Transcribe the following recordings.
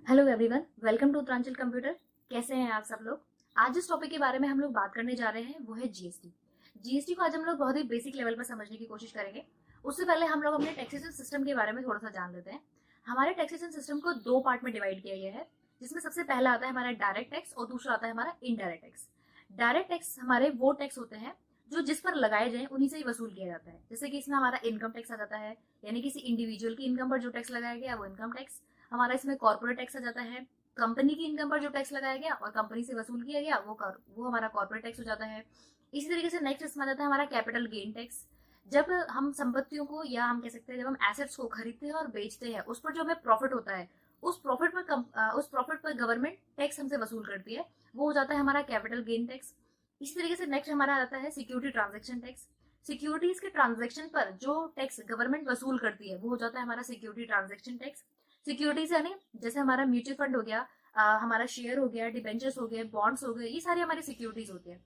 Hello everyone, welcome to Uttaranchal computer. कैसे हैं आप सब लोग। आज जिस टॉपिक के बारे में हम लोग बात करने जा रहे हैं वो है जीएसटी। जीएसटी को आज हम लोग बहुत ही बेसिक लेवल पर समझने की कोशिश करेंगे। उससे पहले हम लोग अपने टैक्सेशन सिस्टम के बारे में थोड़ा सा जान लेते हैं। हमारे टैक्सेशन सिस्टम को दो पार्ट में डिवाइड किया गया है, जिसमें सबसे पहला आता है हमारा डायरेक्ट टैक्स और दूसरा आता है हमारा इनडायरेक्ट टैक्स। डायरेक्ट टैक्स हमारे वो टैक्स होते हैं जो जिस पर लगाए जाए उन्हीं से ही वसूल किया जाता है। जैसे कि इसमें हमारा इनकम टैक्स आ जाता है, यानी किसी इंडिविजुअल की इनकम पर जो टैक्स लगाया गया वो इनकम टैक्स। हमारा इसमें कॉर्पोरेट टैक्स आ जाता है, कंपनी की इनकम पर जो टैक्स लगाया गया और कंपनी से वसूल किया गया वो हमारा कॉर्पोरेट टैक्स हो जाता है। इसी तरीके से नेक्स्ट इसमें आ जाता है हमारा कैपिटल गेन टैक्स। जब हम संपत्तियों को या हम कह सकते हैं जब हम एसेट्स को खरीदते हैं और बेचते हैं, उस पर जो हमें प्रॉफिट होता है उस प्रॉफिट पर गवर्नमेंट टैक्स हमसे वसूल करती है, वो हो जाता है हमारा कैपिटल गेन टैक्स। इसी तरीके से नेक्स्ट हमारा आता है सिक्योरिटी ट्रांजेक्शन टैक्स। सिक्योरिटीज के ट्रांजेक्शन पर जो टैक्स गवर्नमेंट वसूल करती है वो हो जाता है हमारा सिक्योरिटी ट्रांजेक्शन टैक्स। सिक्योरिटीज यानी जैसे हमारा म्यूचुअल फंड हो गया, हमारा शेयर हो गया, डिबेंचर्स हो गए, बॉन्ड्स हो गए, ये सारी हमारी सिक्योरिटीज होती है।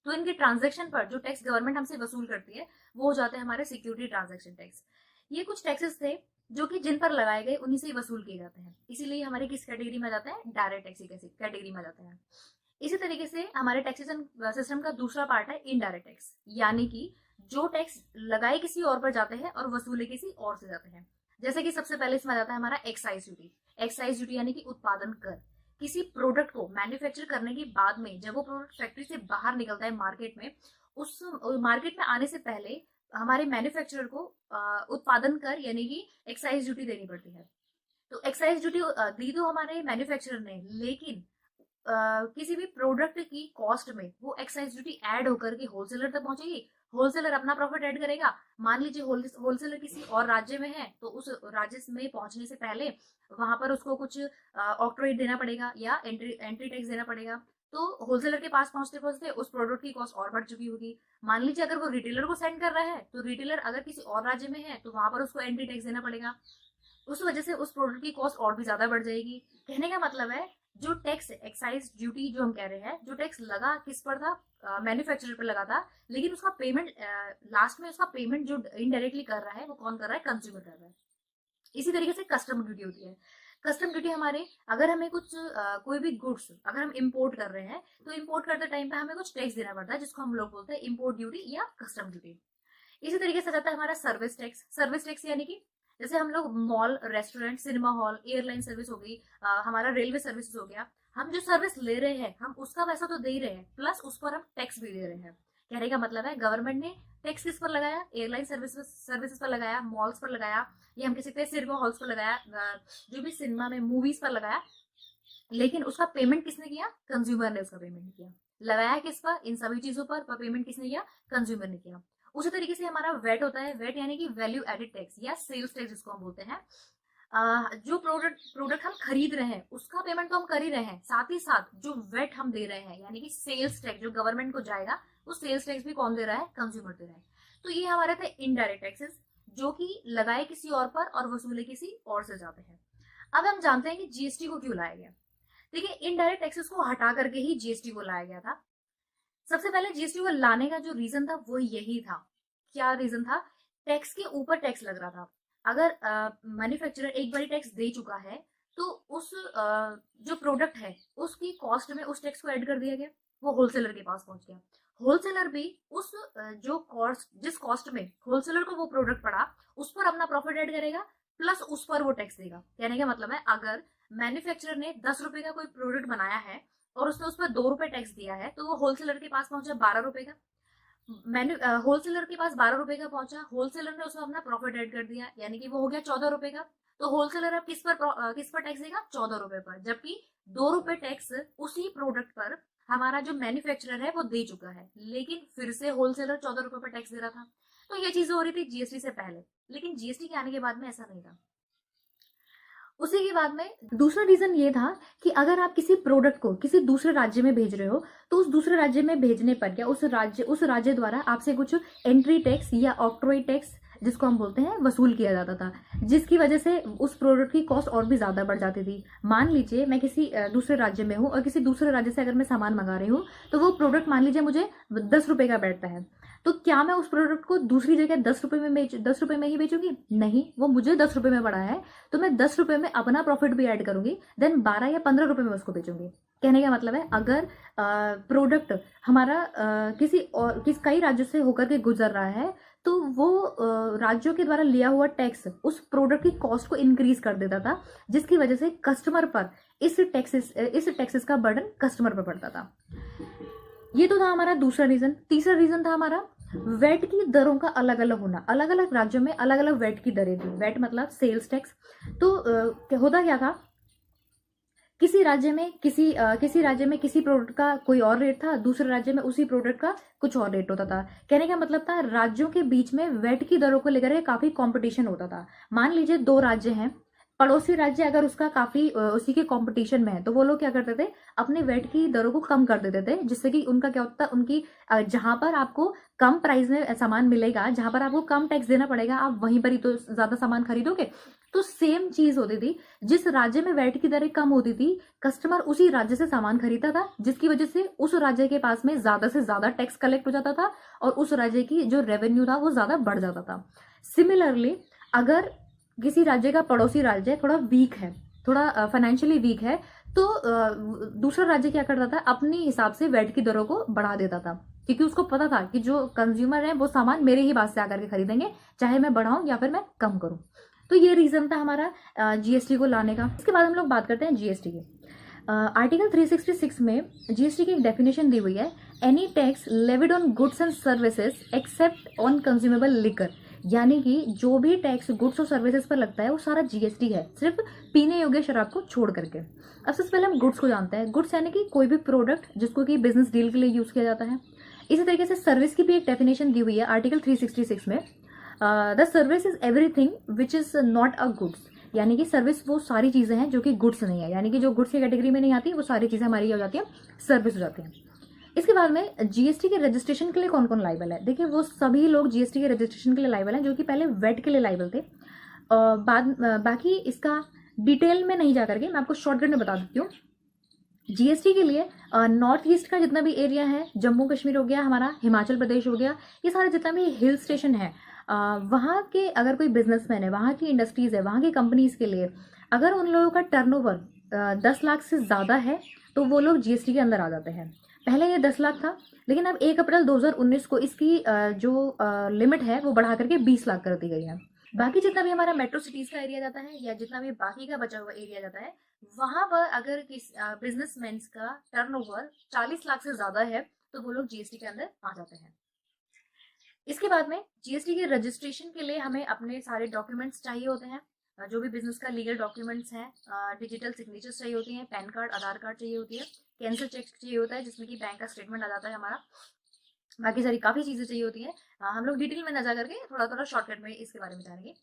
तो इनके ट्रांजेक्शन पर जो टैक्स गवर्नमेंट हमसे वसूल करती है वो हो जाते हैं हमारे सिक्योरिटी ट्रांजेक्शन टैक्स। ये कुछ टैक्सेस थे जो कि जिन पर लगाए गए उन्हीं से ही वसूल किए जाते हैं, इसीलिए हमारे किस कैटेगरी में जाते हैं, डायरेक्ट टैक्स की कैटेगरी में जाते हैं। इसी तरीके से हमारे टैक्सेशन सिस्टम का दूसरा पार्ट है इनडायरेक्ट टैक्स, यानी कि जो टैक्स लगाए किसी और पर जाते हैं और वसूले किसी और से जाते हैं। जैसे कि सबसे पहले इसमें जाता है हमारा एक्साइज ड्यूटी। एक्साइज ड्यूटी यानी कि उत्पादन कर। किसी प्रोडक्ट को मैन्युफैक्चर करने के बाद में जब वो प्रोडक्ट फैक्ट्री से बाहर निकलता है मार्केट में, उस मार्केट में आने से पहले हमारे मैन्युफैक्चरर को उत्पादन कर यानी कि एक्साइज ड्यूटी देनी पड़ती है। तो एक्साइज ड्यूटी दी तो हमारे मैन्युफैक्चरर ने, लेकिन किसी भी प्रोडक्ट की कॉस्ट में वो एक्साइज ड्यूटी ऐड होकर के होलसेलर तक पहुंचेगी। होलसेलर अपना प्रॉफिट ऐड करेगा। मान लीजिए होलसेलर किसी और राज्य में है, तो उस राज्य में पहुंचने से पहले वहां पर उसको कुछ ऑक्ट्रोइट देना पड़ेगा या एंट्री टैक्स देना पड़ेगा। तो होलसेलर के पास पहुंचते पहुंचते उस प्रोडक्ट की कॉस्ट और बढ़ चुकी होगी। मान लीजिए अगर वो रिटेलर को सेंड कर रहा है, तो रिटेलर अगर किसी और राज्य में है तो वहां पर उसको एंट्री टैक्स देना पड़ेगा। उस वजह से उस प्रोडक्ट की कॉस्ट और भी ज्यादा बढ़ जाएगी। कहने का मतलब है जो टैक्स एक्साइज ड्यूटी जो हम कह रहे हैं, जो टैक्स लगा किस पर था, मैन्युफैक्चरर पर लगा था, लेकिन उसका पेमेंट लास्ट में उसका पेमेंट जो इनडायरेक्टली कर रहा है वो कौन कर रहा है, कंज्यूमर कर रहा है। इसी तरीके से कस्टम ड्यूटी होती है। कस्टम ड्यूटी हमारे अगर हमें कुछ कोई भी गुड्स अगर हम इंपोर्ट कर रहे हैं तो इंपोर्ट करते टाइम पे हमें कुछ टैक्स देना पड़ता है, जिसको हम लोग बोलते हैं इंपोर्ट ड्यूटी या कस्टम ड्यूटी। इसी तरीके से जाता है हमारा सर्विस टैक्स। सर्विस टैक्स यानी कि जैसे हम लोग mall, restaurant, cinema hall, airline service हो गई, हमारा रेलवे सर्विस हो गया, हम जो सर्विस ले रहे हैं हम उसका पैसा तो दे ही रहे हैं, प्लस उस पर हम टैक्स भी दे रहे हैं। कहने का मतलब है गवर्नमेंट ने टैक्स किस पर लगाया, एयरलाइन सर्विसेज पर लगाया, मॉल्स पर लगाया, या हम कह सकते हैं सिनेमा हॉल्स पर लगाया, जो भी सिनेमा में मूवीज पर लगाया, लेकिन उसका पेमेंट किसने किया, कंज्यूमर ने उसका पेमेंट किया। लगाया किस पर, इन सभी चीजों पर पेमेंट किसने किया, कंज्यूमर ने किया। उसी तरीके से हमारा वेट होता है। वेट यानी कि वैल्यू एडेड टैक्स या सेल्स टैक्स जिसको हम बोलते हैं। जो प्रोडक्ट हम खरीद रहे हैं उसका पेमेंट तो हम कर ही रहे हैं, साथ ही साथ जो वेट हम दे रहे हैं यानी कि सेल्स टैक्स जो गवर्नमेंट को जाएगा, वो सेल्स टैक्स भी कौन दे रहा है, कंज्यूमर दे रहा है। तो ये हमारे थे इनडायरेक्ट टैक्सेस, जो कि लगाए किसी और पर और वसूले किसी और से जाते हैं। अब हम जानते हैं कि जीएसटी को क्यों लाया गया। देखिए, इनडायरेक्ट टैक्सेस को हटा करके ही जीएसटी को लाया गया था। सबसे पहले जीएसटी को लाने का जो रीजन था वो यही था। क्या रीजन था, टैक्स के ऊपर टैक्स लग रहा था। अगर मैन्युफैक्चरर एक बारी टैक्स दे चुका है तो उस जो प्रोडक्ट है उसकी कॉस्ट में उस टैक्स को ऐड कर दिया गया, वो होलसेलर के पास पहुंच गया। होलसेलर भी उस जो कॉस्ट, जिस कॉस्ट में होलसेलर को वो प्रोडक्ट पड़ा, उस पर अपना प्रॉफिट ऐड करेगा, प्लस उस पर वो टैक्स देगा। कहने का मतलब है अगर मैन्युफैक्चरर ने 10 रुपए का कोई प्रोडक्ट बनाया है और उसने उस पर 2 रुपए टैक्स दिया है, तो वो होलसेलर के पास पहुंचा 12 रुपए का। होलसेलर के पास 12 रुपए का पहुंचा, होलसेलर ने उसमें अपना प्रॉफिट ऐड कर दिया, यानी कि वो हो गया 14 रुपए का। तो होलसेलर अब किस पर टैक्स देगा, 14 रुपए पर, जबकि 2 रुपए टैक्स उसी प्रोडक्ट पर हमारा जो मैन्युफैक्चरर है वो दे चुका है, लेकिन फिर से होलसेलर 14 रुपए पर टैक्स दे रहा था। तो ये चीजें हो रही थी जीएसटी से पहले, लेकिन जीएसटी के आने के बाद में ऐसा नहीं था। उसी के बाद में दूसरा रीजन ये था कि अगर आप किसी प्रोडक्ट को किसी दूसरे राज्य में भेज रहे हो, तो उस दूसरे राज्य में भेजने पर या उस राज्य द्वारा आपसे कुछ एंट्री टैक्स या ऑक्ट्रोइट टैक्स जिसको हम बोलते हैं वसूल किया जाता था, जिसकी वजह से उस प्रोडक्ट की कॉस्ट और भी ज्यादा बढ़ जाती थी। मान लीजिए मैं किसी दूसरे राज्य में हूँ और किसी दूसरे राज्य से अगर मैं सामान मंगा रही हूँ, तो वो प्रोडक्ट मान लीजिए मुझे 10 रुपए का बैठता है, तो क्या मैं उस प्रोडक्ट को दूसरी जगह 10 रुपए में ही बेचूंगी? नहीं, वो मुझे 10 रुपए में पड़ा है तो मैं 10 रुपए में अपना प्रॉफिट भी ऐड करूंगी, देन 12 या 15 रुपए में उसको बेचूंगी। कहने का मतलब है, अगर प्रोडक्ट हमारा कई राज्यों से होकर के गुजर रहा है, तो वो राज्यों के द्वारा लिया हुआ टैक्स उस प्रोडक्ट की कॉस्ट को इंक्रीज कर देता था, जिसकी वजह से कस्टमर पर इस टैक्सेस का बर्डन कस्टमर पर पड़ता था। ये तो था हमारा दूसरा रीजन। तीसरा रीजन था हमारा वेट की दरों का अलग अलग होना। अलग अलग राज्यों में अलग अलग वेट की दरें थी। वेट मतलब सेल्स टैक्स। तो होता क्या था, किसी राज्य में किसी प्रोडक्ट का कोई और रेट था, दूसरे राज्य में उसी प्रोडक्ट का कुछ और रेट होता था। कहने का मतलब था, राज्यों के बीच में वेट की दरों को लेकर काफी कंपटीशन होता था। मान लीजिए 2 राज्य हैं, पड़ोसी राज्य अगर उसका काफी उसी के कंपटीशन में है, तो वो लोग क्या करते थे, अपने वेट की दरों को कम कर देते थे, जिससे कि उनका क्या होता था, उनकी जहां पर आपको कम प्राइस में सामान मिलेगा, जहां पर आपको कम टैक्स देना पड़ेगा, आप वहीं पर ही तो ज्यादा सामान खरीदोगे। तो सेम चीज होती थी, जिस राज्य में वेट की दरें कम होती थी, कस्टमर उसी राज्य से सामान खरीदता था, जिसकी वजह से उस राज्य के पास में ज्यादा से ज्यादा टैक्स कलेक्ट हो जाता था और उस राज्य की जो रेवेन्यू था वो ज्यादा बढ़ जाता था। सिमिलरली, अगर किसी राज्य का पड़ोसी राज्य थोड़ा वीक है, थोड़ा फाइनेंशियली वीक है, तो दूसरा राज्य क्या करता था, अपने हिसाब से वेट की दरों को बढ़ा देता था, क्योंकि उसको पता था कि जो कंज्यूमर है वो सामान मेरे ही पास से आकर के खरीदेंगे, चाहे मैं बढ़ाऊं या फिर मैं कम करूं। तो ये रीजन था हमारा जीएसटी को लाने का। इसके बाद हम लोग बात करते हैं जीएसटी की। आर्टिकल 366 में जीएसटी की एक डेफिनेशन दी हुई है, any tax levied on goods and services except on consumable liquor. यानी कि जो भी टैक्स गुड्स और सर्विसेज पर लगता है वो सारा जीएसटी है, सिर्फ पीने योग्य शराब को छोड़ करके। अब सबसे पहले हम गुड्स को जानते हैं। गुड्स यानी कि कोई भी प्रोडक्ट जिसको कि बिजनेस डील के लिए यूज किया जाता है। इसी तरीके से सर्विस की भी एक डेफिनेशन दी हुई है आर्टिकल 366 में। The service is everything which is not a goods. यानी कि सर्विस वो सारी चीजें हैं जो कि गुड्स नहीं है, यानी कि जो गुड्स की कैटेगरी में नहीं आती वो सारी चीजें हमारी हो जाती है, सर्विस हो जाती है। इसके बाद में जीएसटी के रजिस्ट्रेशन के लिए कौन कौन लाइबल है? देखिए, वो सभी लोग जीएसटी के रजिस्ट्रेशन के लिए लाइबल हैं जो कि पहले वेट के लिए लाइबल थे। बाकी इसका डिटेल में नहीं जाकर के मैं आपको शॉर्टकट में बता देती हूँ। जीएसटी के लिए नॉर्थ ईस्ट का जितना भी एरिया है, जम्मू कश्मीर हो गया हमारा, हिमाचल प्रदेश हो गया, ये सारे जितना भी हिल स्टेशन है, वहाँ के अगर कोई बिजनेसमैन है, वहाँ की इंडस्ट्रीज है, वहाँ की कंपनीज के लिए अगर उन लोगों का टर्नओवर 10 लाख से ज़्यादा है तो वो लोग जीएसटी के अंदर आ जाते हैं। पहले ये 10 लाख था, लेकिन अब 1 अप्रैल 2019 को इसकी जो लिमिट है वो बढ़ा करके 20 लाख कर दी गई है। बाकी जितना भी हमारा मेट्रो सिटीज का एरिया जाता है या जितना भी बाकी का बचा हुआ एरिया जाता है, वहां पर अगर किस बिजनेसमैन का टर्नओवर 40 लाख से ज्यादा है तो वो लोग जीएसटी के अंदर आ जाते हैं। इसके बाद में जीएसटी के रजिस्ट्रेशन के लिए हमें अपने सारे डॉक्यूमेंट्स चाहिए होते हैं। जो भी बिजनेस का लीगल डॉक्यूमेंट्स हैं, डिजिटल सिग्नेचर्स चाहिए होती हैं, पैन कार्ड, आधार कार्ड चाहिए होती है, कैंसिल चेक चाहिए होता है जिसमें कि बैंक का स्टेटमेंट आ जाता है हमारा। बाकी सारी काफी चीजें चाहिए होती हैं। हम लोग डिटेल में न जा करके थोड़ा थोड़ा शॉर्टकट में इसके बारे में जानेंगे।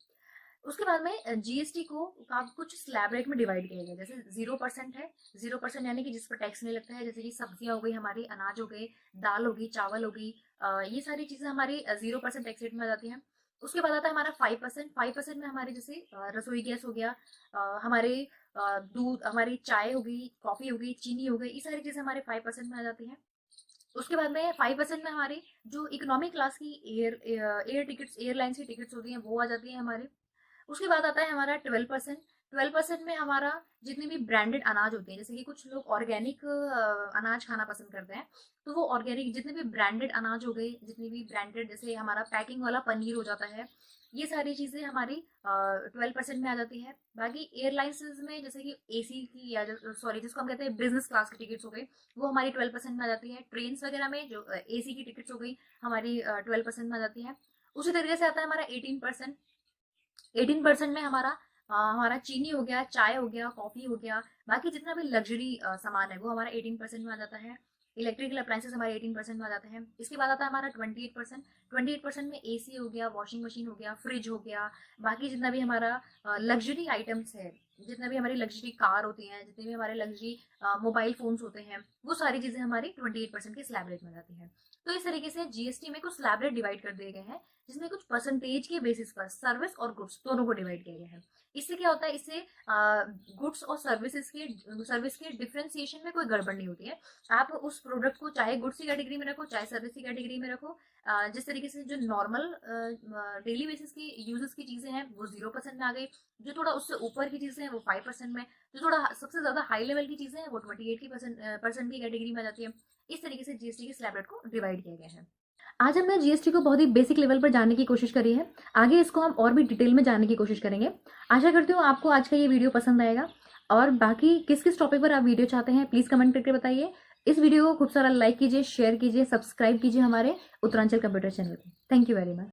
उसके बाद में जीएसटी को कुछ स्लैब रेट में डिवाइड किया गया। जैसे 0% है, 0% यानी कि जिस पर टैक्स नहीं लगता है, जैसे कि सब्जियां हो गई हमारी, अनाज हो गए, दाल होगी, चावल होगी, ये सारी चीजें हमारी 0% टैक्स रेट में आ जाती हैं। उसके बाद आता है हमारा 5%। 5% में हमारे जैसे रसोई गैस हो गया, हमारे दूध, हमारी चाय होगी, कॉफी होगी, चीनी हो गई, ये सारी चीजें हमारे 5% में आ जाती हैं। उसके बाद में 5% में हमारी जो इकोनॉमिक क्लास की एयर टिकट्स, एयरलाइंस की टिकट्स होती हैं वो आ जाती हैं हमारे। उसके बाद आता है हमारा 12%। 12% में हमारा जितने भी ब्रांडेड अनाज होते हैं, जैसे कि कुछ लोग ऑर्गेनिक अनाज खाना पसंद करते हैं, तो वो ऑर्गेनिक जितने भी ब्रांडेड अनाज हो गए, जितने भी ब्रांडेड, जैसे हमारा पैकिंग वाला पनीर हो जाता है, ये सारी चीजें हमारी 12% में आ जाती है। बाकी एयरलाइंस में जैसे कि एसी की या सॉरी जिसको हम कहते हैं बिजनेस क्लास की टिकट्स हो गई, वो हमारी 12% में आ जाती है। ट्रेन वगैरह में जो एसी की टिकट्स हो गई हमारी 12% में आ जाती है। उसी तरीके से आता है हमारा 18%। 18% में हमारा चीनी हो गया, चाय हो गया, कॉफी हो गया, बाकी जितना भी लग्जरी सामान है वो हमारा 18% में आ जाता है। इलेक्ट्रिकल अप्लायंसेस हमारे 18% में आ जाते हैं। इसके बाद आता है हमारा 28%। 28% में एसी हो गया, वॉशिंग मशीन हो गया, फ्रिज हो गया, बाकी जितना भी हमारा लग्जरी आइटम्स है, जितना भी हमारी लग्जरी कार होती हैं, जितने भी हमारे लग्जरी मोबाइल फोन्स होते हैं, वो सारी चीजें हमारी 28% के स्लैब रेट में जाती हैं। तो इस तरीके से जीएसटी में कुछ स्लैब रेट डिवाइड कर दिए गए हैं, जिसमें कुछ परसेंटेज के बेसिस पर सर्विस और गुड्स दोनों को डिवाइड किया गया है। इससे क्या होता है, इससे गुड्स और सर्विस के डिफरेंशिएशन में कोई गड़बड़ नहीं होती है। आप उस प्रोडक्ट को चाहे गुड्स की कैटेगरी में रखो, चाहे सर्विस की कैटेगरी में रखो, जिस तरीके से जो नॉर्मल डेली बेसिस की यूजेस की चीजें हैं वो 0% में आ गई, जो थोड़ा उससे ऊपर की चीजें हैं वो 5% में, जो थोड़ा सबसे ज्यादा हाई लेवल की चीजें हैं वो 28 की परसेंट की कैटेगरी में आ जाती है। इस तरीके से जीएसटी के स्लैब रेट को डिवाइड किया गया है। आज हमने जीएसटी को बहुत ही बेसिक लेवल पर जानने की कोशिश करी है, आगे इसको हम और भी डिटेल में जानने की कोशिश करेंगे। आशा करती हूँ आपको आज का ये वीडियो पसंद आएगा, और बाकी किस किस टॉपिक पर आप वीडियो चाहते हैं प्लीज कमेंट करके बताइए। इस वीडियो को खूब सारा लाइक कीजिए, शेयर कीजिए, सब्सक्राइब कीजिए हमारे उत्तरांचल कंप्यूटर चैनल को। Thank you very much.